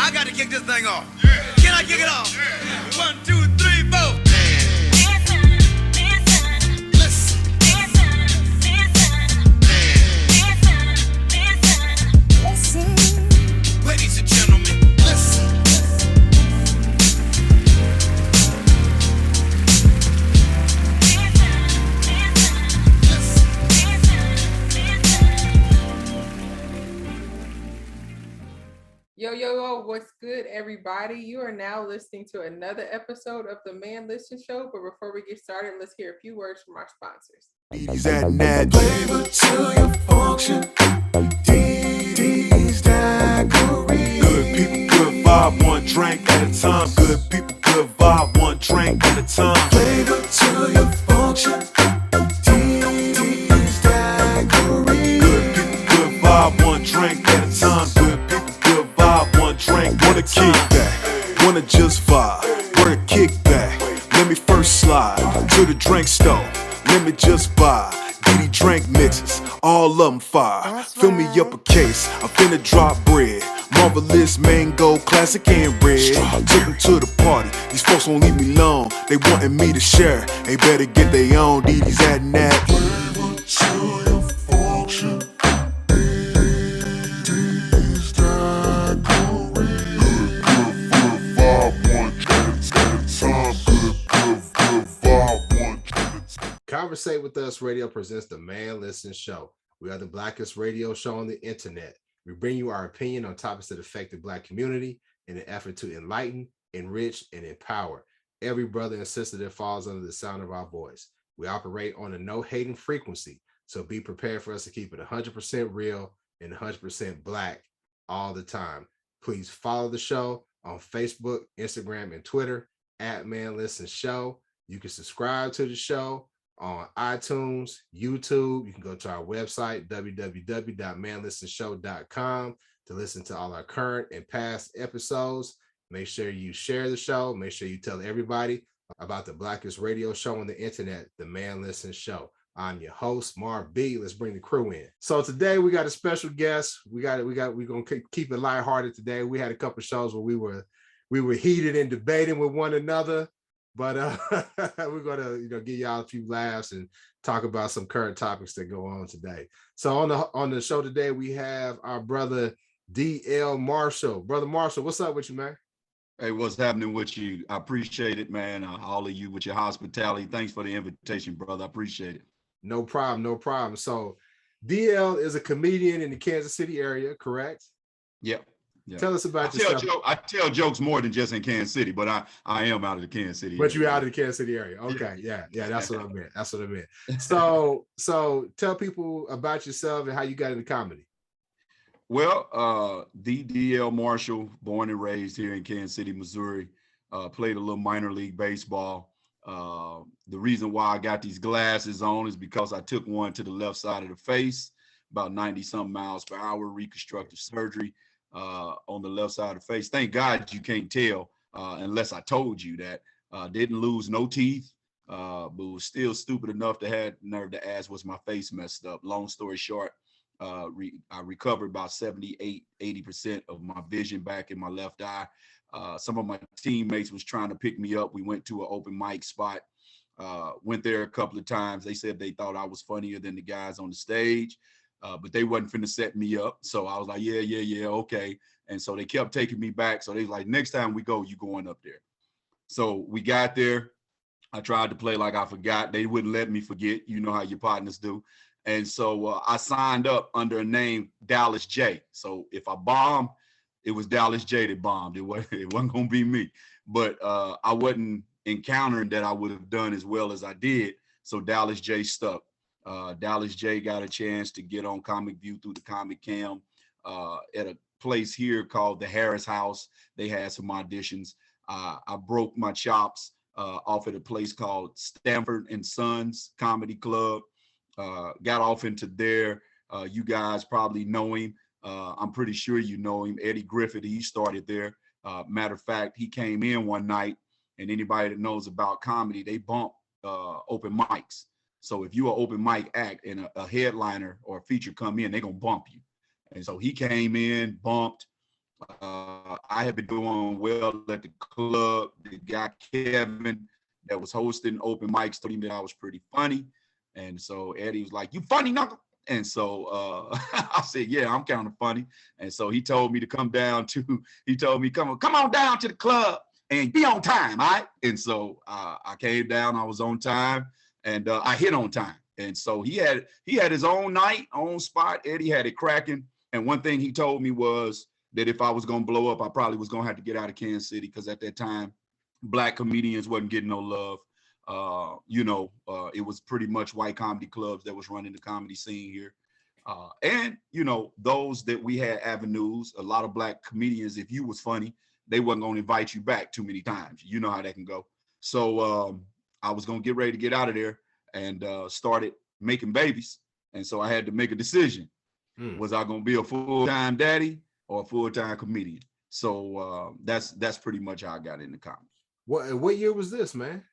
I got to kick this thing off. Can I kick it off? 1, 2, 3, 4. Ladies and gentlemen, listen. Yo, what's good, everybody? You are now listening to another episode of the Man Listen Show. But before we get started, let's hear a few words from our sponsors. D's adding that flavor to your function. D's Daiquiri. Good people, good vibe, one drink at a time. Good people, good vibe, one drink at a time. Flavor to your function. D's Daiquiri. Good people, good vibe, one drink at a time. Good people, good vibe, one drink. Wanna kick back, wanna just vibe, wanna kick back. Let me first slide to the drink store. Let me just buy DD drink mixes, all of them fire. Fill me up a case, I'm finna drop bread. Marvelous mango, classic and red. Took them to the party, these folks won't leave me alone. They wanting me to share, they better get their own. DD's adding that flavor to your function. DD's Daiquiri. Good vibe, one drink at a time. Good vibe, one drink at a time. Conversate with Us Radio presents the Man Listen Show. We are the blackest radio show on the internet. We bring you our opinion on topics that affect the Black community in an effort to enlighten, enrich, and empower every brother and sister that falls under the sound of our voice. We operate on a no-hating frequency, so be prepared for us to keep it 100% real and 100% Black all the time. Please follow the show on Facebook, Instagram, and Twitter at Man Listen Show. You can subscribe to the show on iTunes, YouTube. You can go to our website, www.manlistenshow.com, to listen to all our current and past episodes. Make sure you share the show. Make sure you tell everybody about the blackest radio show on the internet, the Man Listen Show. I'm your host, Marv B. Let's bring the crew in. So today we got a special guest. We're gonna keep it lighthearted today. We had a couple of shows where we were heated and debating with one another. But we're gonna, give y'all a few laughs and talk about some current topics that go on today. So on the show today, we have our brother D.L. Marshall. Brother Marshall, what's up with you, man? Hey, what's happening with you? I appreciate it, man. All of you with your hospitality. Thanks for the invitation, brother. I appreciate it. No problem. So D.L. is a comedian in the Kansas City area, correct? Yep. Yeah. Tell us about yourself. I tell jokes more than just in Kansas City, but I am out of the Kansas City area. But you're out of the Kansas City area. Okay. Yeah. That's what I meant. So tell people about yourself and how you got into comedy. Well, D.L. Marshall, born and raised here in Kansas City, Missouri, played a little minor league baseball. The reason why I got these glasses on is because I took one to the left side of the face, about 90-something miles per hour, reconstructive surgery. On the left side of the face. Thank God you can't tell unless I told you that. Didn't lose no teeth, but was still stupid enough to have nerve to ask, was my face messed up? Long story short, I recovered about 80% of my vision back in my left eye. Some of my teammates was trying to pick me up. We went to an open mic spot, went there a couple of times. They said they thought I was funnier than the guys on the stage. But they wasn't finna set me up. So I was like, yeah, okay. And so they kept taking me back. So they was like, next time we go, you going up there. So we got there. I tried to play like I forgot. They wouldn't let me forget. You know how your partners do. And so I signed up under a name, Dallas J. So if I bombed, it was Dallas J that bombed. It wasn't gonna be me. But I wasn't encountering that I would have done as well as I did. So Dallas J stuck. Dallas J got a chance to get on Comic View through the Comic Cam at a place here called the Harris House. They had some auditions. I broke my chops off at a place called Stanford and Sons Comedy Club. Got off into there. You guys probably know him. I'm pretty sure you know him. Eddie Griffith, he started there. Matter of fact, he came in one night, and anybody that knows about comedy, they bump open mics. So if you're an open mic act and a headliner or a feature come in, they're going to bump you. And so he came in, bumped. I I had been doing well at the club. The guy Kevin that was hosting open mics told me that I was pretty funny. And so Eddie was like, "You funny, knuckle?" And so I said, "Yeah, I'm kind of funny." And so he told me to come down to, he told me, come on down to the club and be on time, all right? And so I came down, I was on time, and I hit on time. And so he had his own night, own spot. Eddie had it cracking. And one thing he told me was that if I was gonna blow up, I probably was gonna have to get out of Kansas City, because at that time, Black comedians wasn't getting no love. It was pretty much white comedy clubs that was running the comedy scene here. And those that we had avenues, a lot of Black comedians, if you was funny, they wasn't going to invite you back too many times. You know how that can go. So I was going to get ready to get out of there, and started making babies. And so I had to make a decision. Was I going to be a full-time daddy or a full-time comedian? So that's pretty much how I got into comedy. What year was this, man?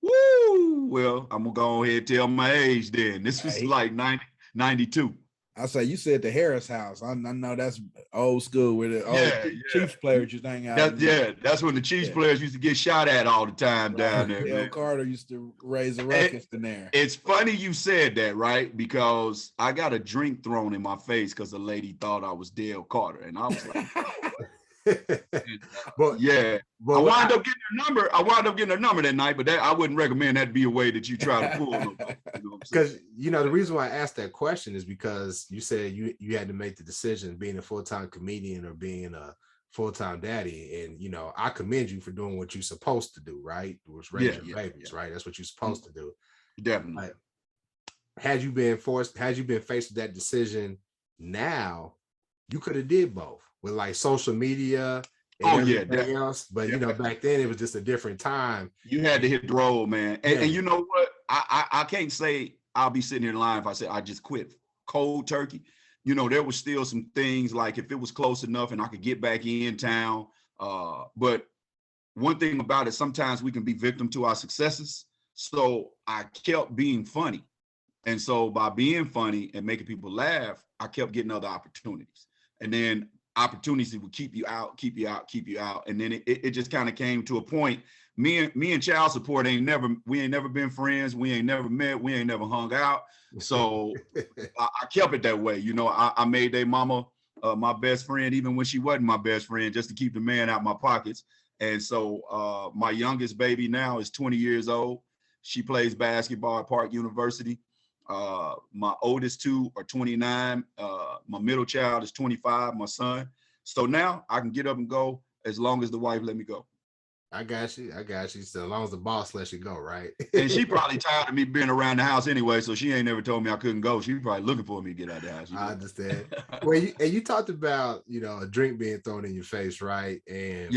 Woo! Well, I'm gonna go ahead and tell my age then. This was like 92. I say, you said the Harris house. I know that's old school with the Chiefs players used to hang out. That's when the Chiefs players used to get shot at all the time down there. Dale Carter used to raise a ruckus in there. It's funny you said that, right? Because I got a drink thrown in my face because a lady thought I was Dale Carter, and I was like, but I wound up getting a number. I wound up getting a number that night, but I wouldn't recommend that be a way that you try to pull. Because the reason why I asked that question is because you said you had to make the decision being a full-time comedian or being a full-time daddy, and I commend you for doing what you're supposed to do, right? Was raise your babies, right? That's what you're supposed to do. Definitely. Like, had you been faced with that decision now, you could have did both with like social media and everything else. But back then it was just a different time. You had to hit the road, man. And you know what? I can't say I'll be sitting here lying if I say I just quit cold turkey. There was still some things, like if it was close enough and I could get back in town. But one thing about it, sometimes we can be victim to our successes. So I kept being funny. And so by being funny and making people laugh, I kept getting other opportunities. And then opportunities would keep you out. And then it just kind of came to a point. Me and child support we ain't never been friends. We ain't never met. We ain't never hung out. So I kept it that way. I made their mama my best friend, even when she wasn't my best friend, just to keep the man out my pockets. And so my youngest baby now is 20 years old. She plays basketball at Park University. My oldest two are 29. My middle child is 25, my son. So now I can get up and go as long as the wife let me go. I got you. So as long as the boss lets you go, right? And she probably tired of me being around the house anyway, so she ain't never told me I couldn't go. She probably looking for me to get out of the house. I understand. Well, you talked about, a drink being thrown in your face, right? And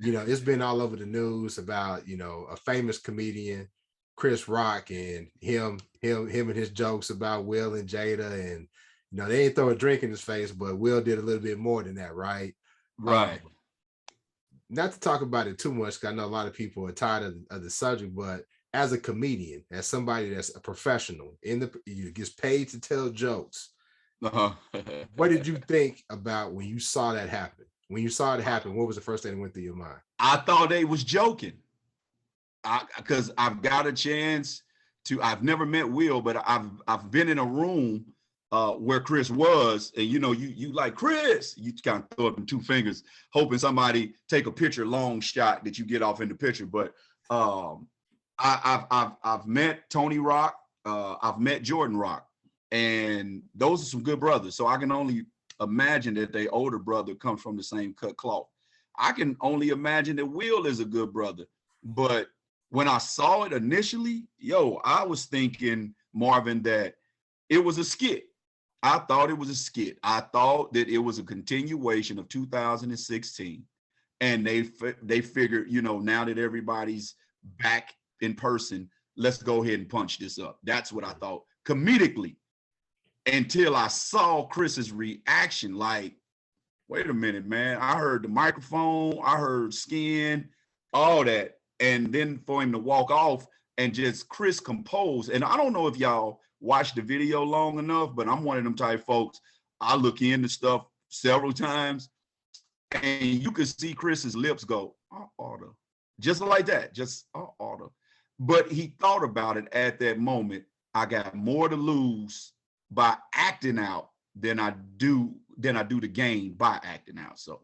it's been all over the news about, a famous comedian, Chris Rock, and him and his jokes about Will and Jada, and they ain't throw a drink in his face, but Will did a little bit more than that, right? Right. Not to talk about it too much, because I know a lot of people are tired of the subject, but as a comedian, as somebody that's a professional gets paid to tell jokes, what did you think about when you saw that happen? When you saw it happen, what was the first thing that went through your mind? I thought they was joking. Because I've got a chance to, I've never met Will, but I've been in a room where Chris was, and you like, Chris, you kind of throw up them two fingers, hoping somebody take a picture, long shot that you get off in the picture. But I've met Tony Rock, I've met Jordan Rock, and those are some good brothers. So I can only imagine that their older brother comes from the same cut cloth. I can only imagine that Will is a good brother. But when I saw it initially, I was thinking, Marvin, that it was a skit. I thought it was a skit. I thought that it was a continuation of 2016. And they figured, now that everybody's back in person, let's go ahead and punch this up. That's what I thought comedically, until I saw Chris's reaction. Like, wait a minute, man. I heard the microphone, I heard skin, all that. And then for him to walk off and just Chris compose. And I don't know if y'all watched the video long enough, but I'm one of them type folks. I look into stuff several times, And you could see Chris's lips go, I oughta. Just like that, just I oughta. But he thought about it at that moment. I got more to lose by acting out than I do the gain by acting out. So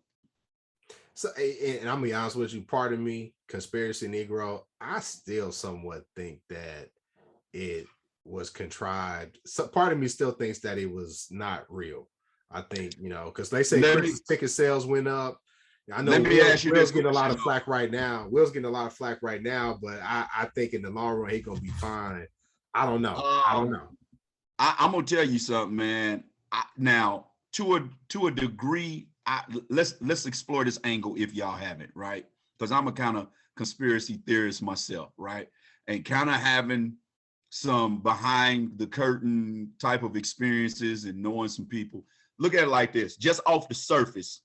and I'm gonna be honest with you, part of me, conspiracy Negro, I still somewhat think that it was contrived. So part of me still thinks that it was not real. I think, because they say Chris's ticket sales went up. I know Will's getting a lot of flack right now. Will's getting a lot of flack right now, but I think in the long run he's gonna be fine. I don't know. I'm gonna tell you something, man. Now, to a degree, let's explore this angle if y'all haven't, right? Because I'm a kind of conspiracy theorist myself, right? And kind of having some behind the curtain type of experiences and knowing some people. Look at it like this, just off the surface.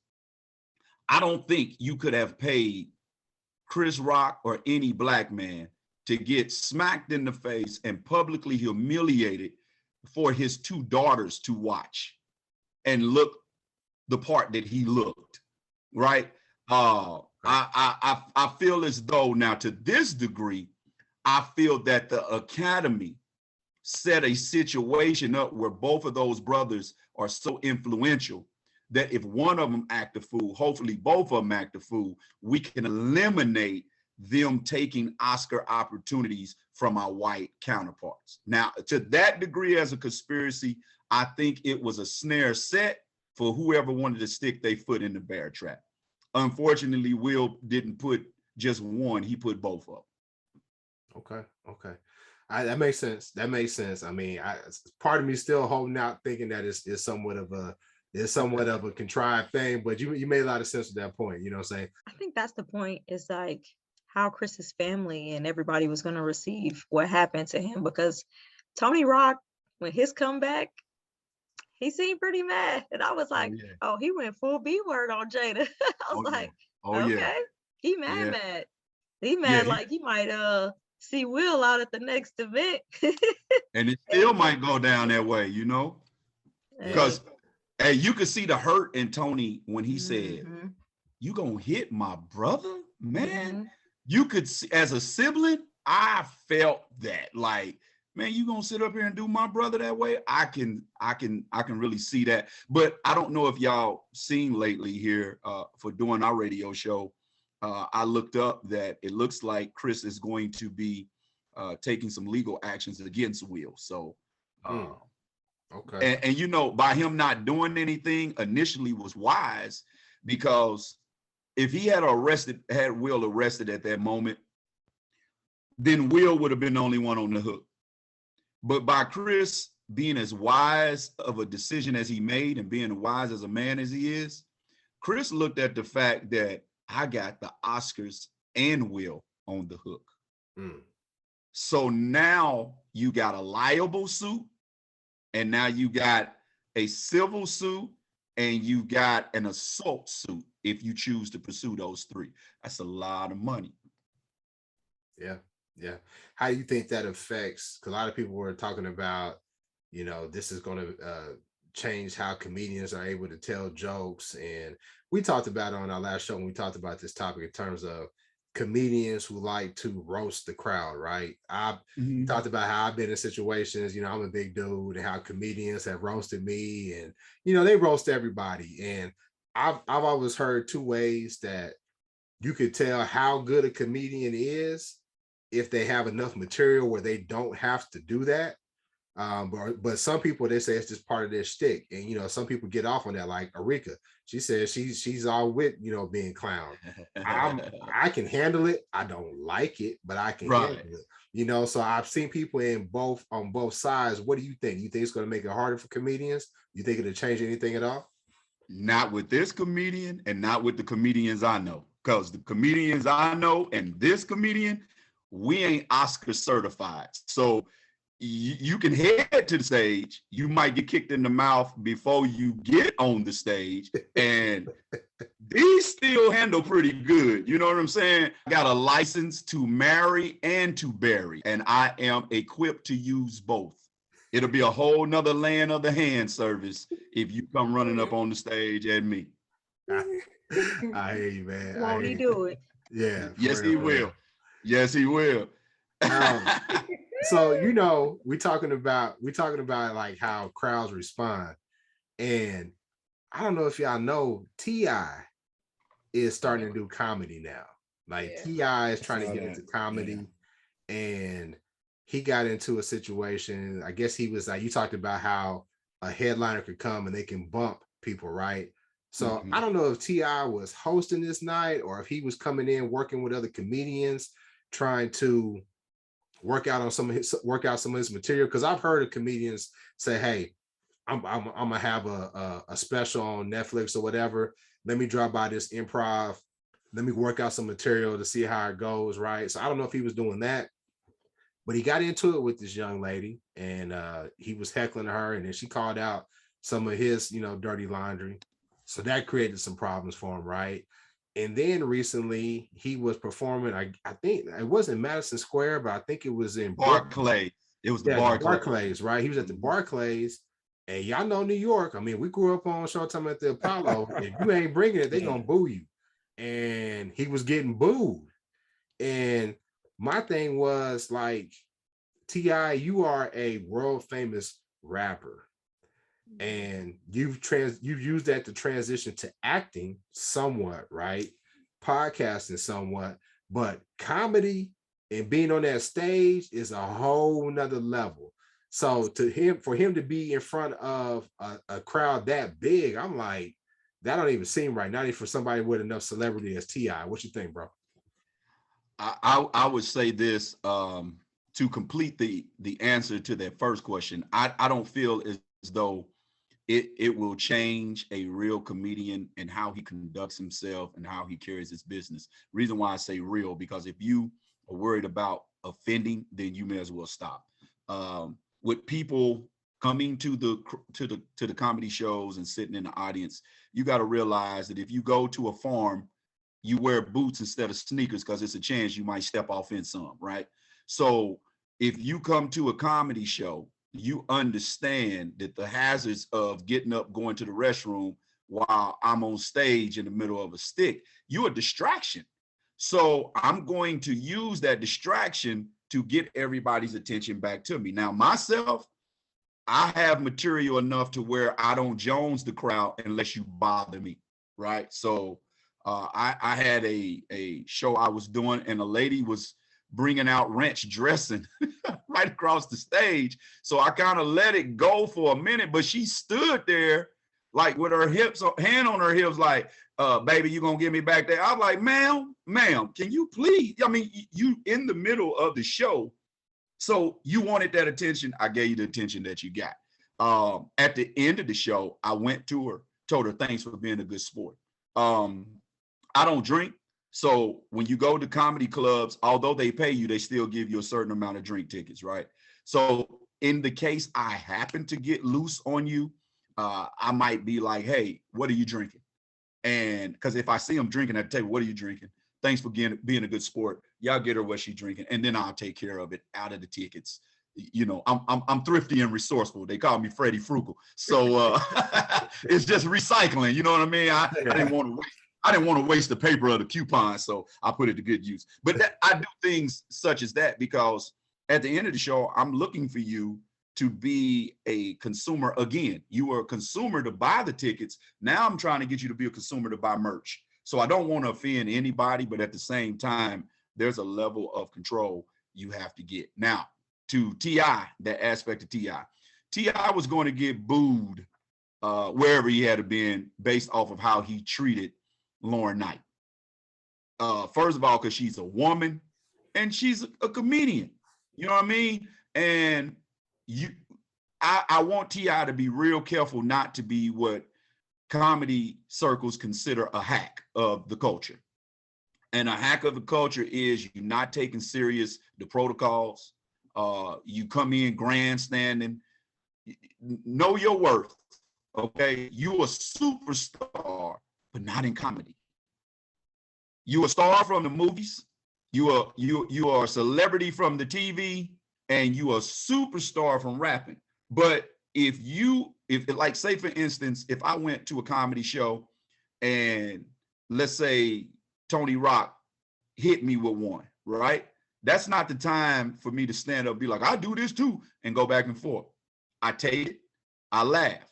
I don't think you could have paid Chris Rock or any black man to get smacked in the face and publicly humiliated for his two daughters to watch and look the part that he looked, right? I feel as though now to this degree, I feel that the Academy set a situation up where both of those brothers are so influential that if one of them act a fool, hopefully both of them act a fool, we can eliminate them taking Oscar opportunities from our white counterparts. Now, to that degree as a conspiracy, I think it was a snare set for whoever wanted to stick their foot in the bear trap. Unfortunately, Will didn't put just one, he put both of them. Okay. That makes sense. I mean, part of me still holding out, thinking that it's somewhat of a contrived thing, but you made a lot of sense at that point. You know what I'm saying? I think that's the point, is like how Chris's family and everybody was going to receive what happened to him, because Tony Rock, when his comeback, he seemed pretty mad. And I was like, oh, he went full B word on Jada. I was like, okay, he mad. He mad like he might see Will out at the next event. And it still might go down that way, because hey, you could see the hurt in Tony when he said, you gonna hit my brother, man? You could see, as a sibling, I felt that, like, man, you gonna sit up here and do my brother that way? I can really see that. But I don't know if y'all seen lately here for doing our radio show. I looked up that it looks like Chris is going to be taking some legal actions against Will. So, okay. And by him not doing anything initially was wise, because if he had Will arrested at that moment, then Will would have been the only one on the hook. But by Chris being as wise of a decision as he made and being wise as a man as he is, Chris looked at the fact that I got the Oscars and Will on the hook. So now you got a liable suit, and now you got a civil suit, and you got an assault suit if you choose to pursue those three. That's a lot of money. Yeah. How do you think that affects, because a lot of people were talking about, this is going to change how comedians are able to tell jokes. And we talked about it on our last show when we talked about this topic in terms of comedians who like to roast the crowd, right? I've talked about how I've been in situations, I'm a big dude, and how comedians have roasted me, and they roast everybody. And I've always heard two ways that you could tell how good a comedian is if they have enough material where they don't have to do that. But some people, they say it's just part of their shtick. And, some people get off on that, like Arika. She says she's all with, being clown. I can handle it. I don't like it, but I can handle it. So I've seen people on both sides. What do you think? You think it's going to make it harder for comedians? You think it'll change anything at all? Not with this comedian, and not with the comedians I know. Because the comedians I know and this comedian, we ain't Oscar certified. So you can head to the stage, you might get kicked in the mouth before you get on the stage, and these still handle pretty good. You know what I'm saying? I got a license to marry and to bury, and I am equipped to use both. It'll be a whole nother land of the hand service if you come running up on the stage at me. I hear you, man. Won't he do it? Yeah. Yes, for he real, for real. will. Yes, he will. So we talking about like how crowds respond, and I don't know if y'all know T.I. is starting to do comedy now. Like Yeah. T.I. is trying to saw get that, into comedy, and he got into a situation. I guess he was like, you talked about how a headliner could come and they can bump people, right? So I don't know if T.I. was hosting this night or if he was coming in working with other comedians trying to work out some of his material. Because I've heard of comedians say, hey, I'm gonna have a special on Netflix or whatever. Let me drop by this improv. Let me work out some material to see how it goes, right? So I don't know if he was doing that, but he got into it with this young lady, and he was heckling her, and then she called out some of his, dirty laundry. So that created some problems for him, right? And then recently he was performing. I think it wasn't Madison Square, but I think it was in Barclays. It was the Barclays, right? He was at the Barclays. And y'all know New York. I mean, we grew up on Showtime at the Apollo. If you ain't bringing it, they gonna boo you. And he was getting booed. And my thing was like, T.I., you are a world famous rapper, and you've used that to transition to acting somewhat, right? Podcasting somewhat, but comedy and being on that stage is a whole nother level. So for him to be in front of a crowd that big, I'm like, that don't even seem right. Not even for somebody with enough celebrity as T.I. What you think, bro? I would say this to complete the answer to that first question. I don't feel as though it will change a real comedian and how he conducts himself and how he carries his business. Reason why I say real, because if you are worried about offending, then you may as well stop. With people coming to the comedy shows and sitting in the audience, you got to realize that if you go to a farm, you wear boots instead of sneakers because it's a chance you might step off in some, right? So if you come to a comedy show, you understand that the hazards of getting up, going to the restroom while I'm on stage in the middle of a stick, you're a distraction. So I'm going to use that distraction to get everybody's attention back to me. Now, myself, I have material enough to where I don't Jones the crowd unless you bother me, right? So I had a show I was doing, and a lady was bringing out ranch dressing right across the stage. So I kind of let it go for a minute, but she stood there like with her hips, hand on her hips, like, baby, you gonna get me back there? I was like, ma'am, can you please? I mean, you in the middle of the show. So you wanted that attention. I gave you the attention that you got. At the end of the show, I went to her, told her, thanks for being a good sport. I don't drink. So when you go to comedy clubs, although they pay you, they still give you a certain amount of drink tickets, right? So in the case I happen to get loose on you, I might be like, hey, what are you drinking? And because if I see them drinking at the table, what are you drinking? Thanks for being a good sport. Y'all get her what she's drinking, and then I'll take care of it out of the tickets. I'm thrifty and resourceful. They call me Freddie Frugal. So it's just recycling. You know what I mean? I didn't want to waste the paper of the coupon, so I put it to good use. But I do things such as that because at the end of the show, I'm looking for you to be a consumer again. You are a consumer to buy the tickets. Now I'm trying to get you to be a consumer to buy merch. So I don't want to offend anybody, but at the same time, there's a level of control you have to get. Now, to T.I., that aspect of T.I. T.I. was going to get booed wherever he had been based off of how he treated Lauren Knight. First of all, because she's a woman and she's a comedian. You know what I mean? And I want T.I. to be real careful not to be what comedy circles consider a hack of the culture. And a hack of the culture is you not taking serious the protocols. You come in grandstanding. Know your worth. Okay, you a superstar, but not in comedy. You a star from the movies. You are a celebrity from the TV, and you are a superstar from rapping. But if like, say for instance, if I went to a comedy show and let's say Tony Rock hit me with one, right? That's not the time for me to stand up and be like, I do this too, and go back and forth. I take it, I laugh.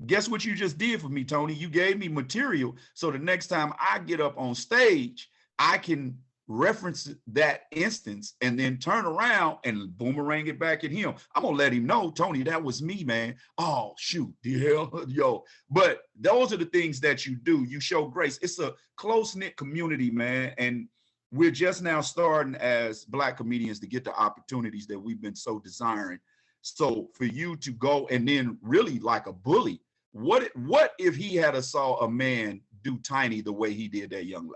Guess what you just did for me, Tony? You gave me material, so the next time I get up on stage, I can reference that instance and then turn around and boomerang it back at him. I'm gonna let him know, Tony, that was me, man. Oh, shoot, the hell, yo. But those are the things that you do. You show grace. It's a close-knit community, man. And we're just now starting as Black comedians to get the opportunities that we've been so desiring. So for you to go and then really like a bully, what if he had saw a man do Tiny the way he did that young lady?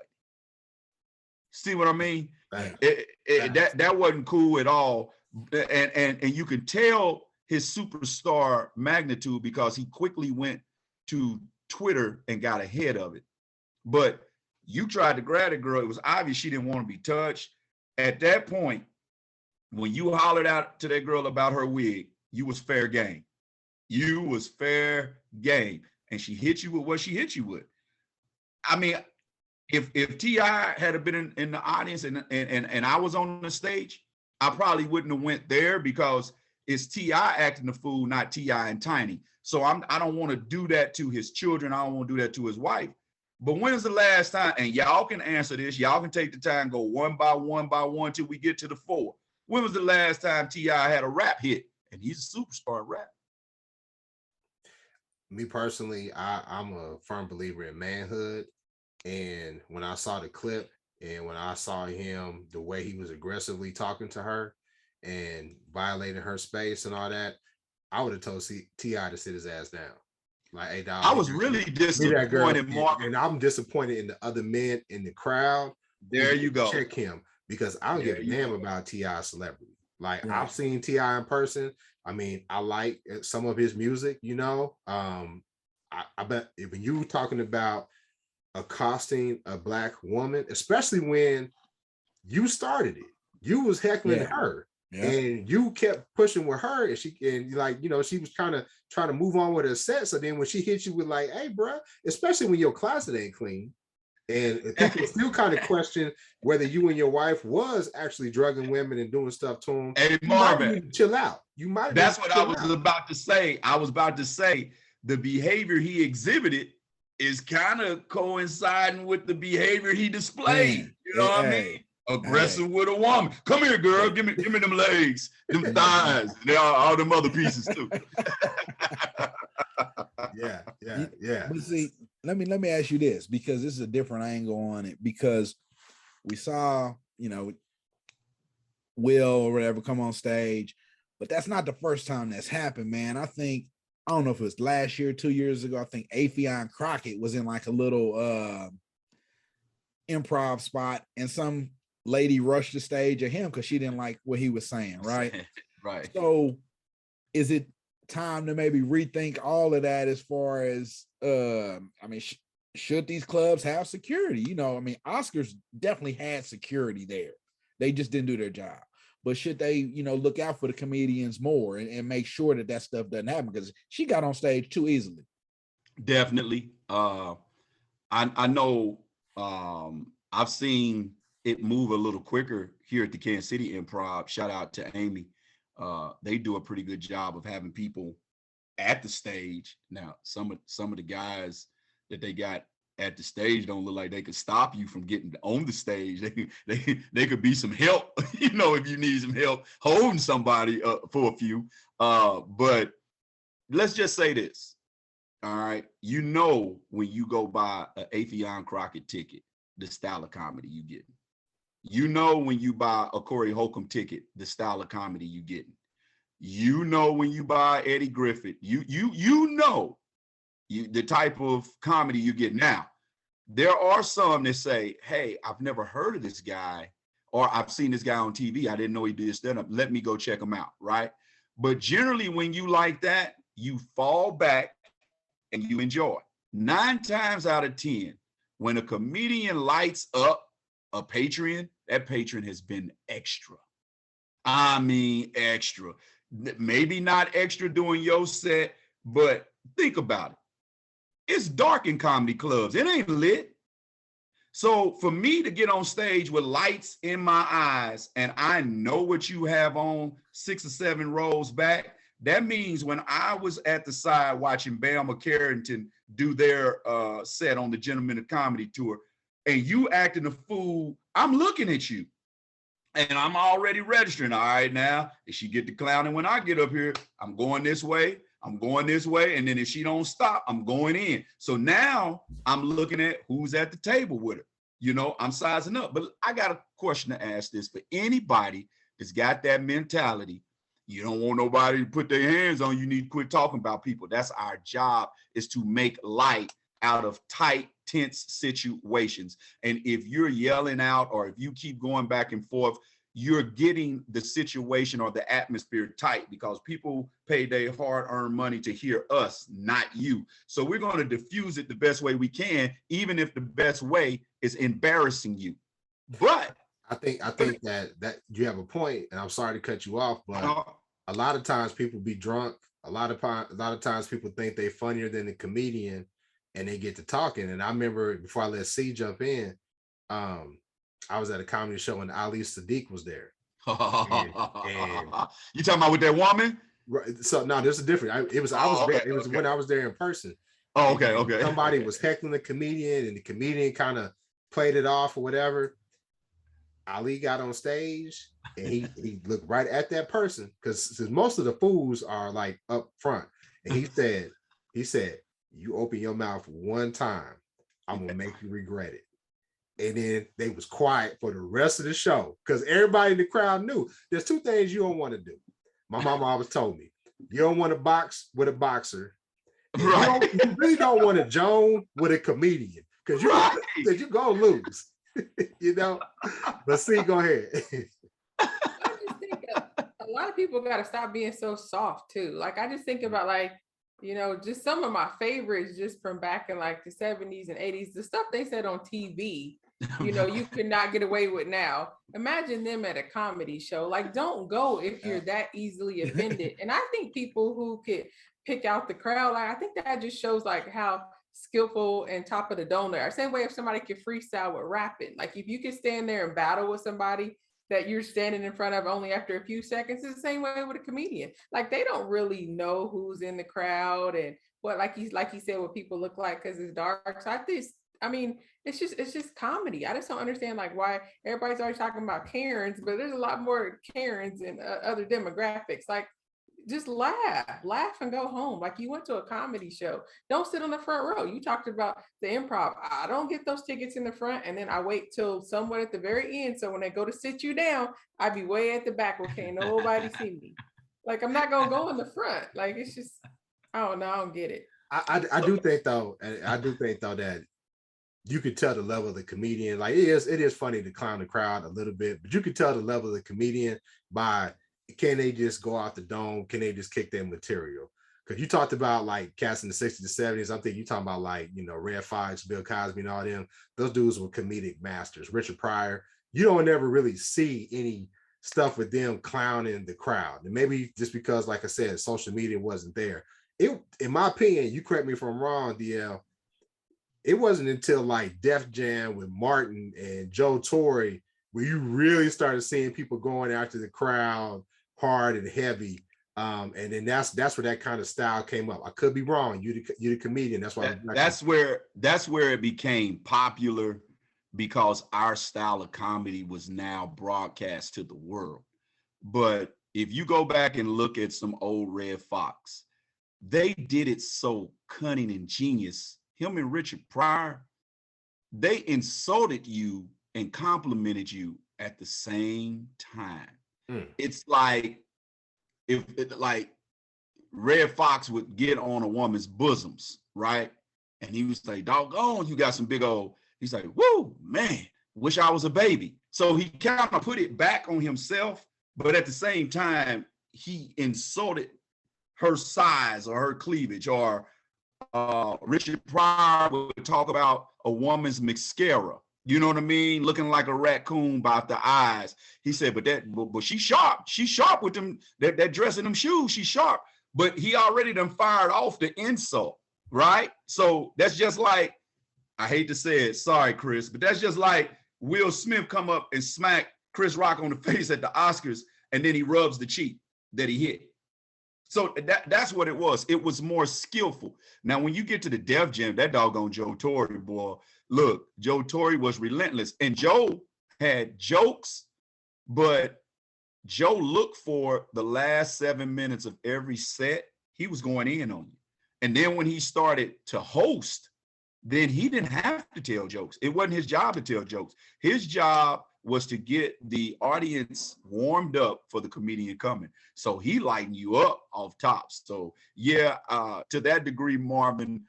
See what I mean? That wasn't cool at all. And you can tell his superstar magnitude because he quickly went to Twitter and got ahead of it. But you tried to grab the girl. It was obvious she didn't want to be touched. At that point, when you hollered out to that girl about her wig, you was fair game. You was fair game. And she hit you with what she hit you with. I mean, if T.I. had been in the audience and I was on the stage, I probably wouldn't have went there because it's T.I. acting the fool, not T.I. and Tiny. So I don't want to do that to his children. I don't want to do that to his wife. But when's the last time, and y'all can answer this, y'all can take the time, go one by one till we get to the 4. When was the last time T.I. had a rap hit? And he's a superstar at rap. Me personally, I'm a firm believer in manhood. And when I saw the clip and when I saw him, the way he was aggressively talking to her and violating her space and all that, I would have told T.I. to sit his ass down. Like, hey, dog, I was really disappointed, Mark. And I'm disappointed in the other men in the crowd. There you go. Check him because I don't give a damn about T.I.'s celebrity. Like, I've seen T.I. in person. I mean, I like some of his music, you know. I bet when you were talking about accosting a Black woman, especially when you started it, you was heckling her and you kept pushing with her, and she was kind of trying to move on with her set. So then when she hit you with like, hey, bro, especially when your closet ain't clean, and people still kind of question whether you and your wife was actually drugging women and doing stuff to them. Hey, Marvin, chill out. You might. That's what I was about to say. I was about to say the behavior he exhibited is kind of coinciding with the behavior he displayed. You know what I mean? Aggressive with a woman. Come here, girl. Give me them legs, them thighs, and all them other pieces too. Yeah. But see, let me ask you this, because this is a different angle on it. Because we saw, Will or whatever come on stage, but that's not the first time that's happened, man. I don't know if it was last year, 2 years ago. I think Afion Crockett was in like a little improv spot, and some lady rushed the stage at him because she didn't like what he was saying, right? Right. So is it time to maybe rethink all of that as far as, should these clubs have security? Oscars definitely had security there. They just didn't do their job. But should they, look out for the comedians more and make sure that stuff doesn't happen? Because she got on stage too easily. Definitely. I know I've seen it move a little quicker here at the Kansas City Improv. Shout out to Amy. They do a pretty good job of having people at the stage. Now, some of the guys that they got at the stage don't look like they could stop you from getting on the stage. They could be some help, if you need some help holding somebody for a few. But let's just say this. All right. When you go buy an Afion Crockett ticket, the style of comedy you get. When you buy a Corey Holcomb ticket, the style of comedy you get. When you buy Eddie Griffith, the type of comedy you get. Now, there are some that say, hey, I've never heard of this guy, or I've seen this guy on TV. I didn't know he did stand-up. Let me go check him out, right? But generally, when you like that, you fall back and you enjoy. 9 times out of 10, when a comedian lights up a patron, that patron has been extra. I mean, extra. Maybe not extra doing your set, but think about it. It's dark in comedy clubs. It ain't lit. So for me to get on stage with lights in my eyes and I know what you have on 6 or 7 rows back, that means when I was at the side watching Bama Carrington do their set on the Gentlemen of Comedy tour, and you acting a fool, I'm looking at you. And I'm already registering. All right, now, if she get the clowning when I get up here, I'm going this way. I'm going this way. And then if she don't stop, I'm going in. So now I'm looking at who's at the table with her. You know, I'm sizing up. But I got a question to ask this for anybody that's got that mentality. You don't want nobody to put their hands on you. You need to quit talking about people. That's our job, is to make light out of tight, tense situations. And if you're yelling out, or if you keep going back and forth, you're getting the situation or the atmosphere tight, because people pay their hard-earned money to hear us, not you. So we're going to diffuse it the best way we can, even if the best way is embarrassing you. But I think that you have a point, and I'm sorry to cut you off, but a lot of times people be drunk. A lot of times people think they're funnier than the comedian, and they get to talking. And I remember before I let C jump in, I was at a comedy show and Ali Sadiq was there. And you talking about with that woman? Right. So no, there's a difference. It was when I was there in person. Oh, okay. Somebody was heckling the comedian, and the comedian kind of played it off or whatever. Ali got on stage and he looked right at that person, because most of the fools are like up front. And he said, you open your mouth one time, I'm gonna make you regret it. And then they was quiet for the rest of the show, because everybody in the crowd knew there's 2 things you don't want to do. My mama always told me, you don't want to box with a boxer. Right. You really don't want to joan with a comedian, because you're gonna lose. You know, but see, go ahead. I just think a lot of people got to stop being so soft too. Like, I just think about, like, you know, just some of my favorites just from back in like the 70s and 80s, the stuff they said on TV, you know, you could not get away with now. Imagine them at a comedy show. Like, don't go if you're that easily offended. And I think people who could pick out the crowd, like, I think that just shows like how skillful and top of the dome they are. Same way if somebody could freestyle with rapping. Like, if you could stand there and battle with somebody that you're standing in front of only after a few seconds, it's the same way with a comedian. Like, they don't really know who's in the crowd and what, like he said, what people look like because it's dark. So I mean, it's just comedy. I just don't understand like why everybody's always talking about Karens, but there's a lot more Karens and other demographics. Like, just laugh and go home. Like, you went to a comedy show. Don't sit on the front row. You talked about the improv. I don't get those tickets in the front, and then I wait till somewhat at the very end. So when they go to sit you down, I be way at the back where can't nobody see me. Like, I'm not gonna go in the front. Like, it's just, I don't know. I don't get it. I do think though that you could tell the level of the comedian. Like, it is funny to clown the crowd a little bit, but you could tell the level of the comedian by, can they just go out the dome? Can they just kick their material? Because you talked about like cats in the 60s and 70s. I'm thinking you talking about like, you know, Red Fox, Bill Cosby and all them. Those dudes were comedic masters. Richard Pryor. You don't ever really see any stuff with them clowning the crowd. And maybe just because, like I said, social media wasn't there. In my opinion, you correct me if I'm wrong, DL, it wasn't until like Def Jam with Martin and Joe Torre where you really started seeing people going after the crowd hard and heavy, and then that's where that kind of style came up. I could be wrong. You're the comedian. That's why. That's where it became popular, because our style of comedy was now broadcast to the world. But if you go back and look at some old Red Fox, they did it so cunning and genius. Him and Richard Pryor, they insulted you and complimented you at the same time. It's like like Red Fox would get on a woman's bosoms, right? And he would say, doggone, you got some big old, he's like, woo, man, wish I was a baby. So he kind of put it back on himself, but at the same time, he insulted her size or her cleavage. Or Richard Pryor would talk about a woman's mascara. You know what I mean? Looking like a raccoon about the eyes. He said, but she's sharp. She's sharp with them, that dress and them shoes. She's sharp. But he already done fired off the insult, right? So that's just like I hate to say it, sorry, Chris, but that's just like Will Smith come up and smack Chris Rock on the face at the Oscars, and then he rubs the cheek that he hit. So that's what it was. It was more skillful. Now, when you get to the Def Jam, that doggone Joe Torre, boy, look, Joe Torre was relentless. And Joe had jokes, but Joe looked for the last 7 minutes of every set. He was going in on you. And then when he started to host, then he didn't have to tell jokes. It wasn't his job to tell jokes. His job was to get the audience warmed up for the comedian coming. So he lightened you up off top. So yeah, to that degree, Marvin,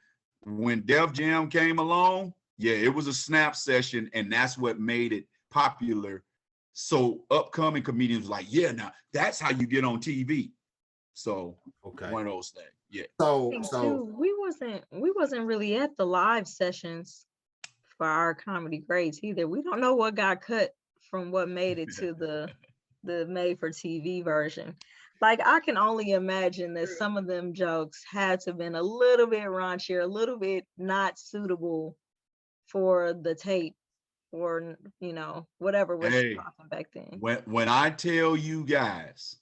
when Def Jam came along, yeah, it was a snap session, and that's what made it popular. So upcoming comedians was like, yeah, now that's how you get on TV. So Okay. one of those things. Yeah. So we wasn't really at the live sessions for our comedy grades either. We don't know what got cut from what made it to the made for TV version. Like, I can only imagine that some of them jokes had to have been a little bit raunchier, a little bit not suitable for the tape, or whatever was popping back then. When I tell you guys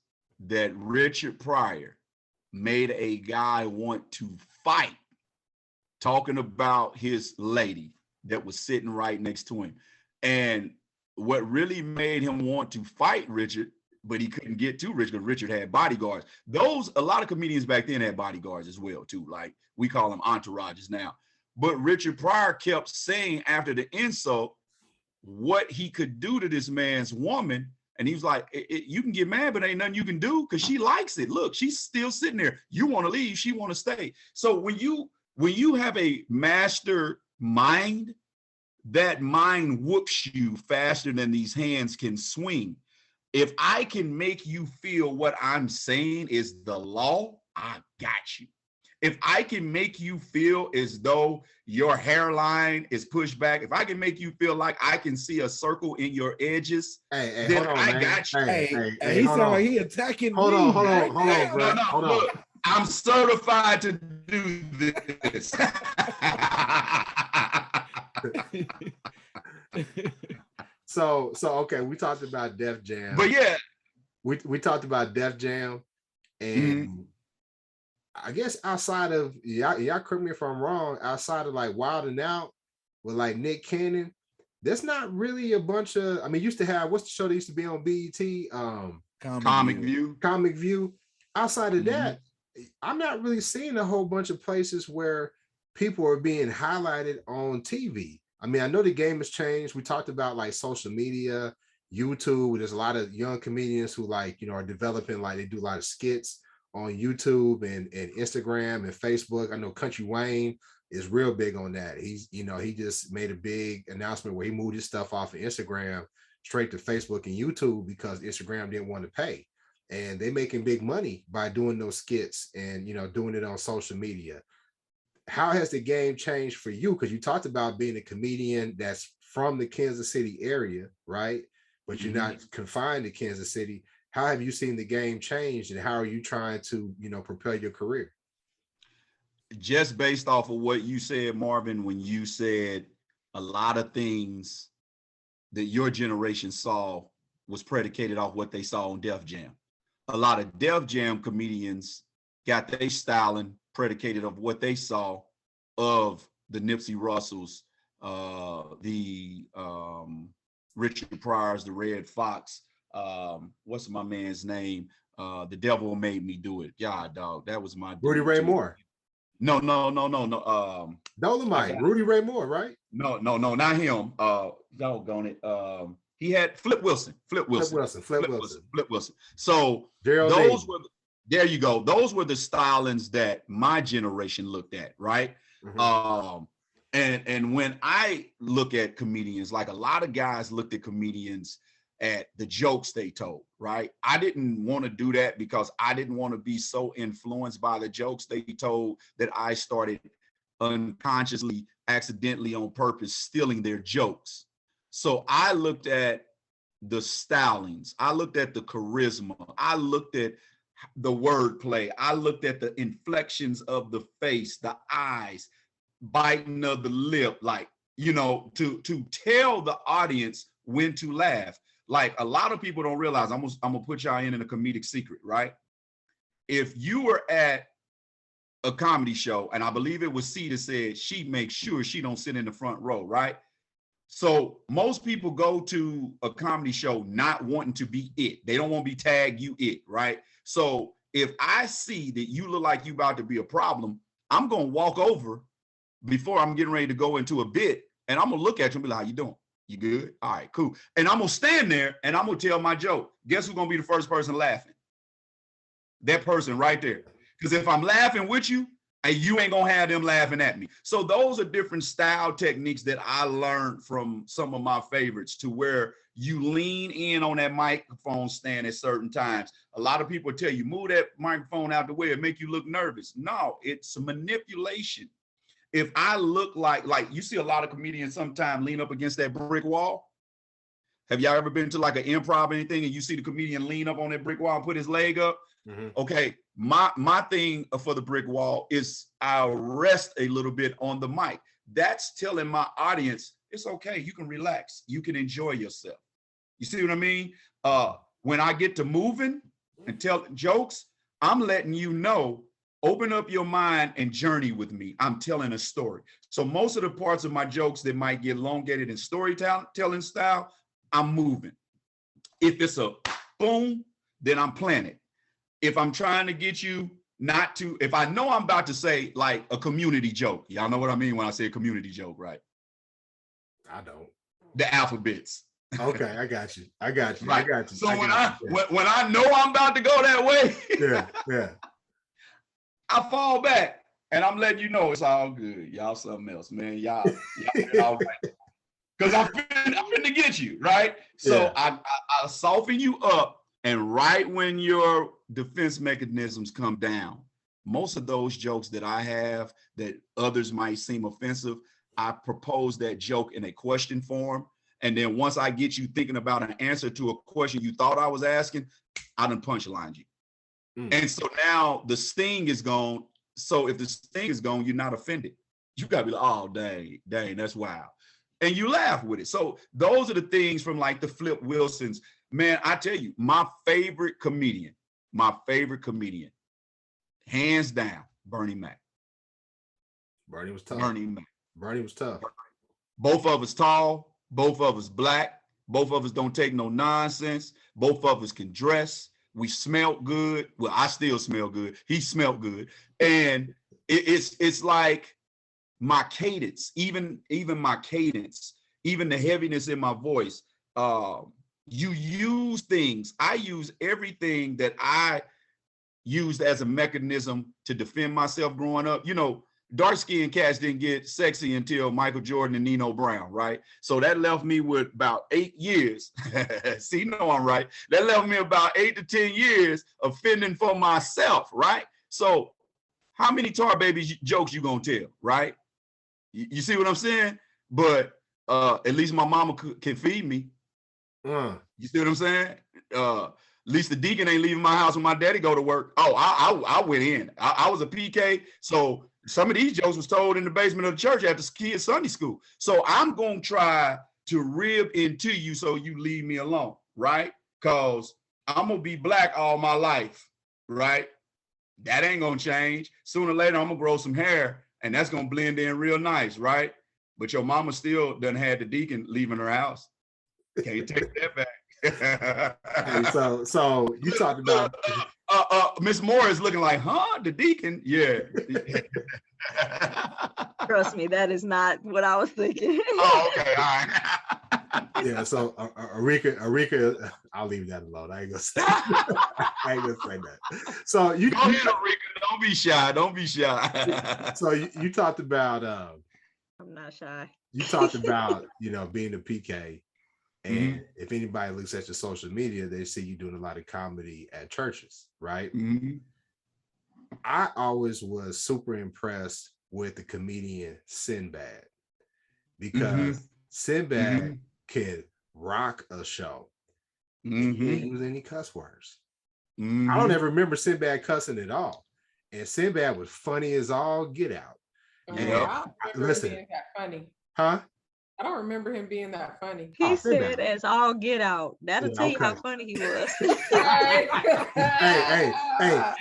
that Richard Pryor made a guy want to fight, talking about his lady that was sitting right next to him, and what really made him want to fight Richard, but he couldn't get to Richard because Richard had bodyguards. A lot of comedians back then had bodyguards as well too. Like, we call them entourages now. But Richard Pryor kept saying after the insult what he could do to this man's woman. And he was like, you can get mad, but ain't nothing you can do because she likes it. Look, she's still sitting there. You want to leave, she want to stay. So when you have a master mind, that mind whoops you faster than these hands can swing. If I can make you feel what I'm saying is the law, I got you. If I can make you feel as though your hairline is pushed back, if I can make you feel like I can see a circle in your edges, then hold on, I got you. He sound like he attacking me. Hold on, bro. Hold on. Look, I'm certified to do this. So okay, we talked about Def Jam. But yeah, we talked about Def Jam, and I guess outside of y'all correct me if I'm wrong, outside of like Wild 'N Out with like Nick Cannon, there's not really a bunch of, I mean, used to have, what's the show that used to be on BET? Comic View. Comic View. Outside of that, I'm not really seeing a whole bunch of places where people are being highlighted on TV. I mean, I know the game has changed. We talked about like social media, YouTube. There's a lot of young comedians who like, are developing, like they do a lot of skits on YouTube and Instagram and Facebook. I know Country Wayne is real big on that. He's, he just made a big announcement where he moved his stuff off of Instagram straight to Facebook and YouTube because Instagram didn't want to pay. And they're making big money by doing those skits and, doing it on social media. How has the game changed for you? Because you talked about being a comedian that's from the Kansas City area, right? But you're not confined to Kansas City. How have you seen the game change, and how are you trying to, propel your career? Just based off of what you said, Marvin, when you said a lot of things that your generation saw was predicated off what they saw on Def Jam. A lot of Def Jam comedians got their styling predicated of what they saw of the Nipsey Russells, the Richard Pryors, the Red Fox. What's my man's name? The Devil Made Me Do It. Yeah, dog. That was my Rudy Ray Moore. No. Dolomite. Rudy Ray Moore, right? No, not him. Doggone it. He had Flip Wilson. So Gerald those Davis. were, there you go. Those were the stylings that my generation looked at, right? And when I look at comedians, like a lot of guys looked at comedians at the jokes they told, right? I didn't want to do that because I didn't want to be so influenced by the jokes they told that I started unconsciously, accidentally, on purpose, stealing their jokes. So I looked at the stylings. I looked at the charisma. I looked at the wordplay. I looked at the inflections of the face, the eyes, biting of the lip. Like, you know, to tell the audience when to laugh. Like a lot of people don't realize, I'm gonna put y'all in a comedic secret, right? If you were at a comedy show, and I believe it was C that said she makes sure she don't sit in the front row, right? So most people go to a comedy show not wanting to be it. They don't want to be tagged you it, right? So if I see that you look like you about to be a problem, I'm gonna walk over before I'm getting ready to go into a bit, and I'm gonna look at you and be like, how you doing? You good? All right, cool. And I'm gonna stand there and I'm gonna tell my joke. Guess who's gonna be the first person laughing? That person right there. Because if I'm laughing with you, and you ain't gonna have them laughing at me. So those are different style techniques that I learned from some of my favorites, to where you lean in on that microphone stand at certain times. A lot of people tell you, move that microphone out the way, it make you look nervous. No, it's a manipulation. If I look like you see a lot of comedians sometimes lean up against that brick wall. Have y'all ever been to like an improv or anything and you see the comedian lean up on that brick wall and put his leg up? Mm-hmm. Okay, my thing for the brick wall is I'll rest a little bit on the mic. That's telling my audience, it's okay, you can relax, you can enjoy yourself. You see what I mean? When I get to moving and telling jokes, I'm letting you know, open up your mind and journey with me. I'm telling a story. So most of the parts of my jokes that might get elongated in storytelling style, I'm moving. If it's a boom, then I'm planning. If I'm trying to get you not to, if I know I'm about to say like a community joke, y'all know what I mean when I say a community joke, right? I don't. The alphabets. Okay, I got you. I got you. Right. I got you. So when I know I'm about to go that way, yeah. I fall back and I'm letting you know it's all good. Y'all something else, man. Y'all all right. Because I'm finna get you, right? So yeah. I soften you up, and right when your defense mechanisms come down, most of those jokes that I have that others might seem offensive, I propose that joke in a question form. And then once I get you thinking about an answer to a question you thought I was asking, I done punchlined you. And so now the sting is gone. So if the sting is gone, you're not offended. You gotta be like, oh, dang, that's wild. And you laugh with it. So those are the things from like the Flip Wilsons. Man, I tell you, my favorite comedian, hands down, Bernie Mac. Bernie was tough. Bernie was tough. Both of us tall, both of us black, both of us don't take no nonsense, both of us can dress. We smelled good. Well, I still smell good. He smelled good. And it's like my cadence, even my cadence, even the heaviness in my voice. You use things. I use everything that I used as a mechanism to defend myself growing up. You know, dark-skinned cats didn't get sexy until Michael Jordan and Nino Brown, right? So that left me with about 8 years. See, no, I'm right. That left me about 8 to 10 years of fending for myself, right? So how many Tar Baby jokes you gonna tell, right? You see what I'm saying? But at least my mama can feed me. You see what I'm saying? At least the deacon ain't leaving my house when my daddy go to work. Oh, I went in. I was a PK. So some of these jokes was told in the basement of the church after kids' Sunday school. So I'm going to try to rib into you so you leave me alone, right? Because I'm going to be black all my life, right? That ain't going to change. Sooner or later, I'm going to grow some hair, and that's going to blend in real nice, right? But your mama still done had the deacon leaving her house. Can't take that back. Hey, so you talked about Miss Moore is looking like, huh? The deacon? Yeah. Trust me, that is not what I was thinking. Oh, okay, all right. Yeah, so Arika, I'll leave that alone. I ain't gonna say that. So you go ahead, Arika. Don't be shy. So you talked about I'm not shy. You talked about, being a PK. And if anybody looks at your social media, they see you doing a lot of comedy at churches, right? I always was super impressed with the comedian Sinbad, because Sinbad can rock a show. And he didn't use any cuss words. I don't ever remember Sinbad cussing at all. And Sinbad was funny as all get out. Yeah, listen, funny. Huh? I don't remember him being that funny. He Oh, sit said down. as all get out. That'll Yeah, tell you how okay. funny he was. Right. Hey,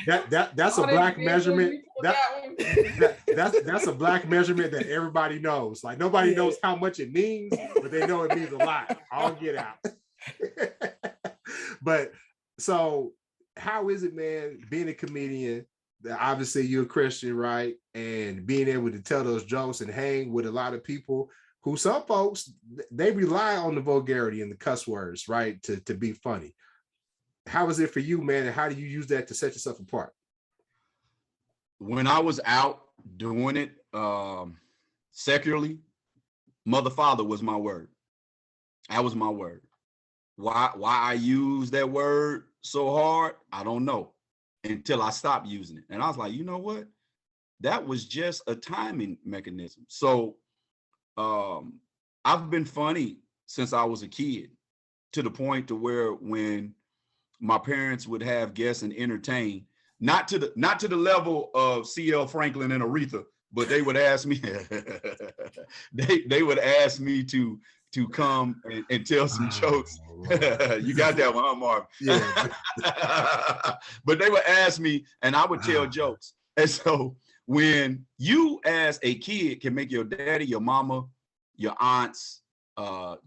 that's a All them black visuals, measurement. you pulled That that one. that's a black measurement that everybody knows. Like nobody Yeah. knows how much it means, but they know it means a lot. I'll get out. But so how is it, man, being a comedian? Obviously you're a Christian, right? And being able to tell those jokes and hang with a lot of people who, some folks, they rely on the vulgarity and the cuss words, right? To be funny. How is it for you, man? And how do you use that to set yourself apart? When I was out doing it secularly, mother, father was my word. That was my word. Why I use that word so hard, I don't know, until I stopped using it. And I was like, you know what? That was just a timing mechanism. So I've been funny since I was a kid, to the point to where when my parents would have guests and entertain, not to the level of C.L. Franklin and Aretha, but they would ask me, they would ask me to come and tell some jokes. You got that one, huh, Marv? Yeah. But they would ask me and I would tell jokes. And so when you as a kid can make your daddy, your mama, your aunts,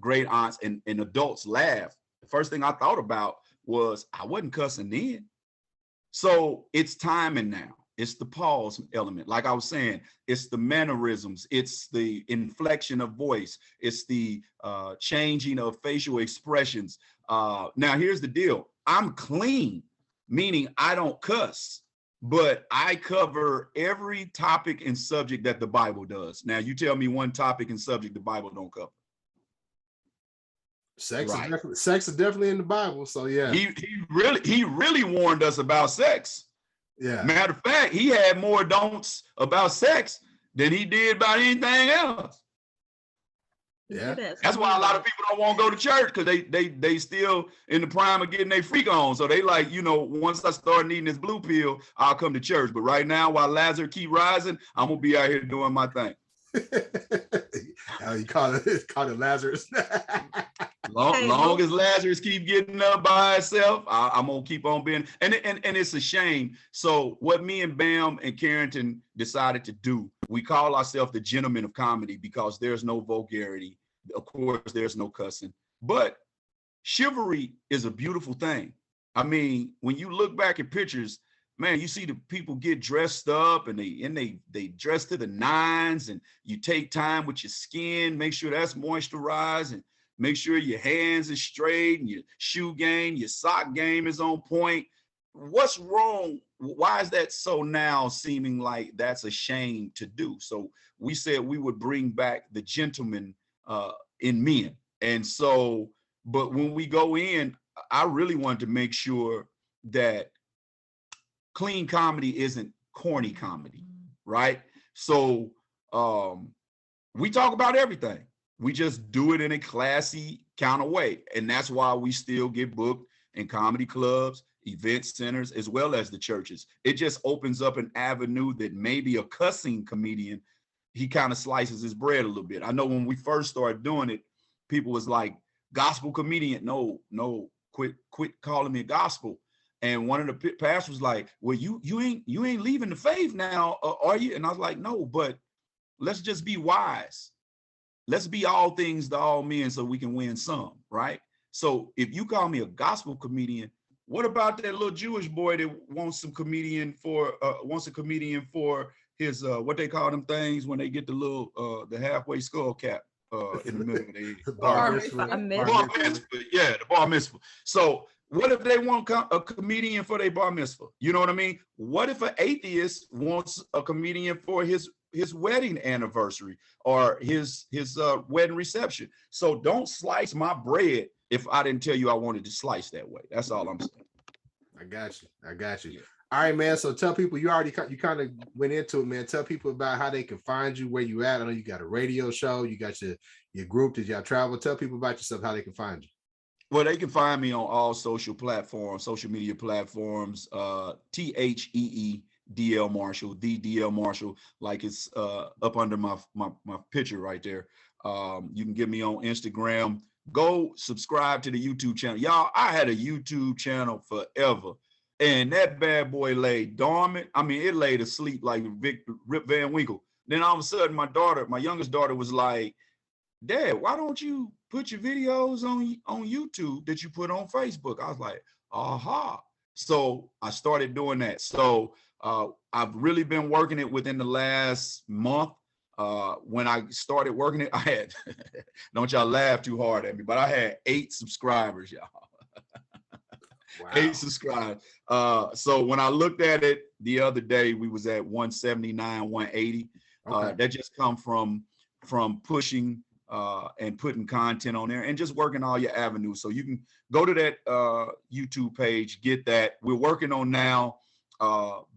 great aunts, and adults laugh, the first thing I thought about was I wasn't cussing then. So it's timing now. It's the pause element. Like I was saying, it's the mannerisms. It's the inflection of voice. It's the changing of facial expressions. Now, here's the deal. I'm clean, meaning I don't cuss, but I cover every topic and subject that the Bible does. Now, you tell me one topic and subject the Bible don't cover. Sex Right. is definitely in the Bible. So yeah. He really warned us about sex. Yeah. Matter of fact, he had more don'ts about sex than he did about anything else. Yeah. That's why a lot of people don't want to go to church, because they still in the prime of getting their freak on. So they like, once I start needing this blue pill, I'll come to church. But right now, while Lazarus keep rising, I'm gonna be out here doing my thing. You call it Lazarus. Long as Lazarus keep getting up by itself, I'm gonna keep on being, and it's a shame. So what me and Bam and Carrington decided to do, we call ourselves the gentlemen of comedy, because there's no vulgarity. Of course, there's no cussing, but chivalry is a beautiful thing. I mean, when you look back at pictures, man, you see the people get dressed up and they dress to the nines, and you take time with your skin, make sure that's moisturized, and make sure your hands are straight and your shoe game, your sock game is on point. What's wrong? Why is that so now seeming like that's a shame to do? So we said we would bring back the gentleman in men. And so, but when we go in, I really wanted to make sure that clean comedy isn't corny comedy, right? So we talk about everything. We just do it in a classy kind of way. And that's why we still get booked in comedy clubs, event centers, as well as the churches. It just opens up an avenue that maybe a cussing comedian, he kind of slices his bread a little bit. I know when we first started doing it, people was like, gospel comedian, no, quit calling me a gospel. And one of the pastors was like, well, you ain't leaving the faith now, are you? And I was like, no, but let's just be wise. Let's be all things to all men so we can win some, right? So if you call me a gospel comedian, what about that little Jewish boy that wants a comedian for his what they call them things when they get the little the halfway skull cap in the middle of the Bar mitzvah. Yeah, the bar mitzvah. So what if they want a comedian for their bar mitzvah? You know what I mean? What if an atheist wants a comedian for his wedding anniversary or his wedding reception? So don't slice my bread if I didn't tell you I wanted to slice that way. That's all I'm saying. I got you. Yeah. All right, man. So tell people, you kind of went into it, man. Tell people about how they can find you, where you at. I know you got a radio show, you got your group, did y'all travel? Tell people about yourself, how they can find you. Well, they can find me on all social media platforms, TheeDL Marshall, the DL Marshall, like it's up under my picture right there. You can get me on Instagram. Go subscribe to the YouTube channel. Y'all, I had a YouTube channel forever. And that bad boy lay dormant. I mean, it laid asleep like Rip Van Winkle. Then all of a sudden, my youngest daughter was like, Dad, why don't you put your videos on YouTube that you put on Facebook? I was like, aha. So I started doing that. So I've really been working it within the last month. When I started working it, I had, don't y'all laugh too hard at me, but I had 8 subscribers, y'all. Wow. 8 subscribers. So when I looked at it the other day, we was at 179, 180. Okay. That just come from pushing and putting content on there and just working all your avenues. So you can go to that YouTube page, get that. We're working on now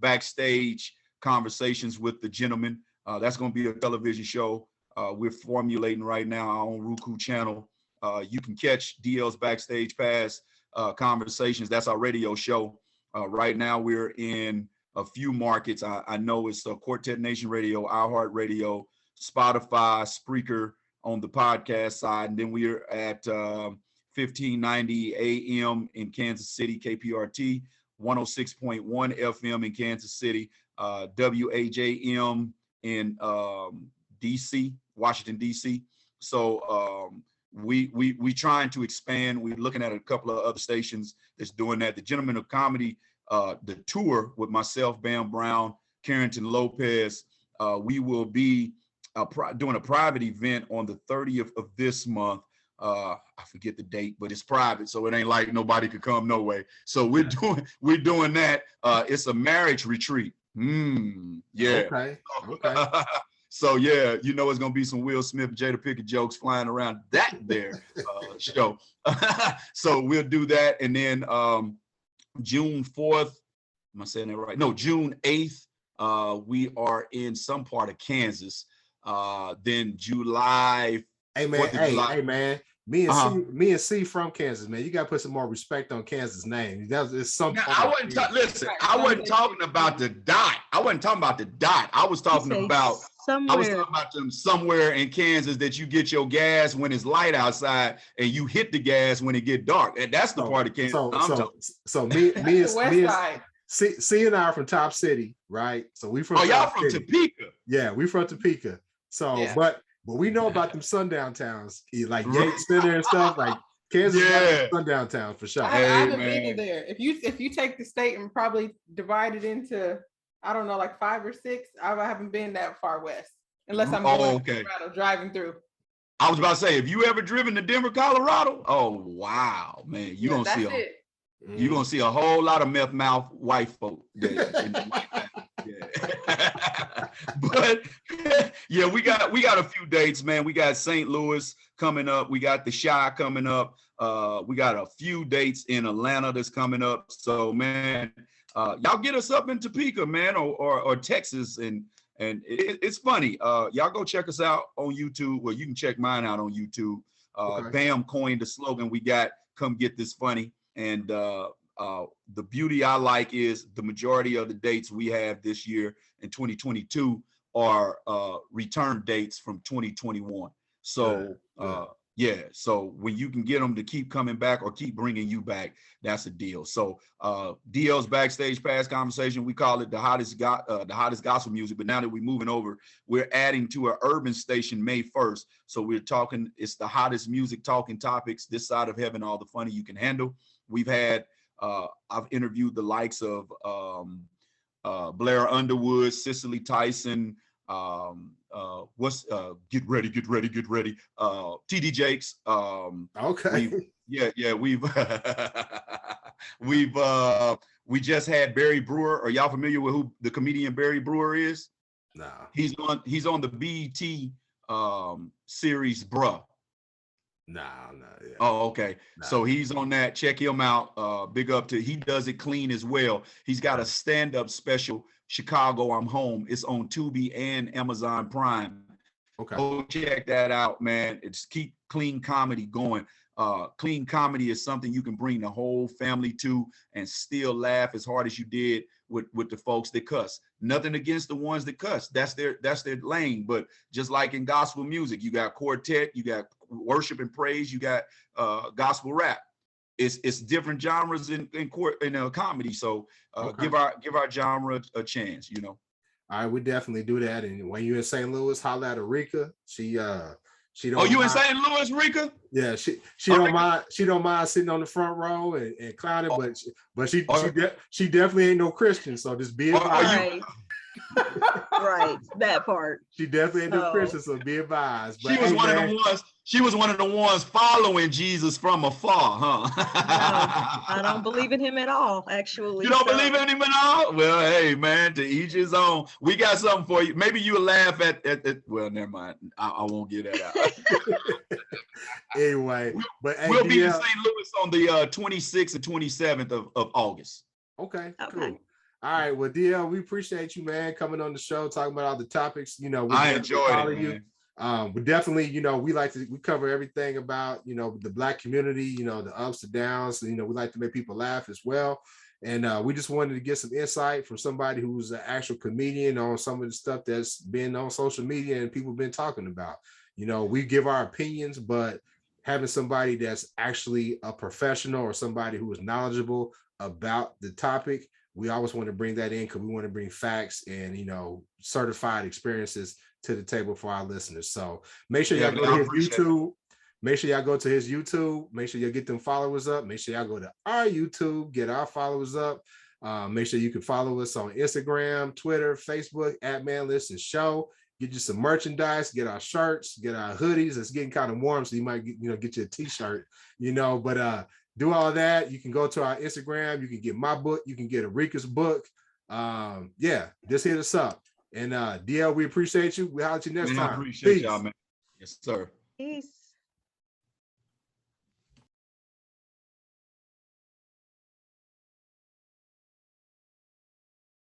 backstage conversations with the gentleman. That's going to be a television show. We're formulating right now our own Roku channel. You can catch DL's Backstage Pass Conversations. That's our radio show. Right now we're in a few markets. I know it's Quartet Nation Radio, iHeart Radio, Spotify, Spreaker on the podcast side. And then we're at 1590 AM in Kansas City, KPRT, 106.1 FM in Kansas City, WAJM in DC, Washington, DC. So we trying to expand. We're looking at a couple of other stations that's doing that. The Gentlemen of Comedy, the tour with myself, Bam Brown, Carrington Lopez, we will be doing a private event on the 30th of this month. I forget the date, but it's private, so it ain't like nobody could come no way. So we're doing that. It's a marriage retreat. Yeah. Okay. So yeah, you know, it's gonna be some Will Smith, Jada Pinkett jokes flying around that there show. So we'll do that, and then June 4th. Am I saying that right? No, June 8th. We are in some part of Kansas. Then July. Hey man. Me and C from Kansas, man. You gotta put some more respect on Kansas' name. It's something. I wasn't talking about the dot. I wasn't talking about the dot. I was talking about them somewhere in Kansas that you get your gas when it's light outside and you hit the gas when it get dark. And that's the part of Kansas. So me and C and I are from Top City, right? So we from y'all from Topeka. Yeah, we from Topeka. So but we know about them sundown towns, like Yates Center and stuff. Like Kansas, sundown towns for sure. I haven't been there. If you take the state and probably divide it into, I don't know, like 5 or 6. I haven't been that far west, unless I'm going to Colorado, driving through. I was about to say, have you ever driven to Denver, Colorado? Oh wow, man, you're gonna see a whole lot of meth mouth white folk there. But yeah, we got a few dates, man. We got St. Louis coming up. We got the Chi coming up. We got a few dates in Atlanta that's coming up. So man, y'all get us up in Topeka, man, or Texas, and it's funny. Y'all go check us out on YouTube. Well, you can check mine out on YouTube. Bam coined the slogan we got, "Come get this funny." And the beauty I like is the majority of the dates we have this year in 2022 are return dates from 2021. So so when you can get them to keep coming back or keep bringing you back, that's a deal. So DL's Backstage Pass Conversation, we call it the hottest gospel music. But now that we're moving over, we're adding to an urban station May 1st. So we're talking, it's the hottest music talking topics this side of heaven, all the funny you can handle. We've had, I've interviewed the likes of Blair Underwood, Cicely Tyson, get ready, TD Jakes. We just had Barry Brewer. Are y'all familiar with who the comedian Barry Brewer is? No. He's on the BET series Bruh. No. Yeah. Oh, okay. Nah. So he's on that. Check him out. Big up to, he does it clean as well. He's got a stand-up special, Chicago I'm Home. It's on Tubi and Amazon Prime. Okay. Go check that out, man. It's keep clean comedy going. Clean comedy is something you can bring the whole family to and still laugh as hard as you did with the folks that cuss. Nothing against the ones that cuss. That's their lane. But just like in gospel music, you got quartet, you got worship and praise, you got gospel rap. It's different genres in comedy. So Okay. give our genre a chance, you know. All right, we definitely do that. And when you're in St. Louis, holla at Rika. She don't. Oh, you in mind. St. Louis, Rika? Yeah, she don't mind. She don't mind sitting on the front row and clowning, but she definitely ain't no Christian. So just be advised. Right, that part. She definitely ain't no Christian, so be advised. But she was one of the ones. She was one of the ones following Jesus from afar, huh? No, I don't believe in him at all, actually. You don't believe in him at all? Well, hey, man, to each his own. We got something for you. Maybe you'll laugh at well, never mind. I won't get that out. Anyway, but hey, we'll be in St. Louis on the 26th and 27th of August. Okay, cool. All right, well, DL, we appreciate you, man, coming on the show, talking about all the topics. You know, I enjoyed it, man. We definitely, you know, we cover everything about, you know, the Black community, you know, the ups and downs. You know, we like to make people laugh as well. And we just wanted to get some insight from somebody who's an actual comedian on some of the stuff that's been on social media and people been talking about. You know, we give our opinions, but having somebody that's actually a professional or somebody who is knowledgeable about the topic, we always want to bring that in because we want to bring facts and, you know, certified experiences to the table for our listeners. So make sure y'all go to his YouTube. Make sure y'all go to his YouTube. Make sure you get them followers up. Make sure y'all go to our YouTube, get our followers up. Make sure you can follow us on Instagram, Twitter, Facebook at manlistenshow. Get you some merchandise, get our shirts, get our hoodies. It's getting kind of warm, so you might get you a t-shirt, you know, but do all that. You can go to our Instagram. You can get my book. You can get Arika's book. Yeah, just hit us up. And DL, we appreciate you. We'll holler at you next time. I appreciate y'all, man. Yes, sir. Peace.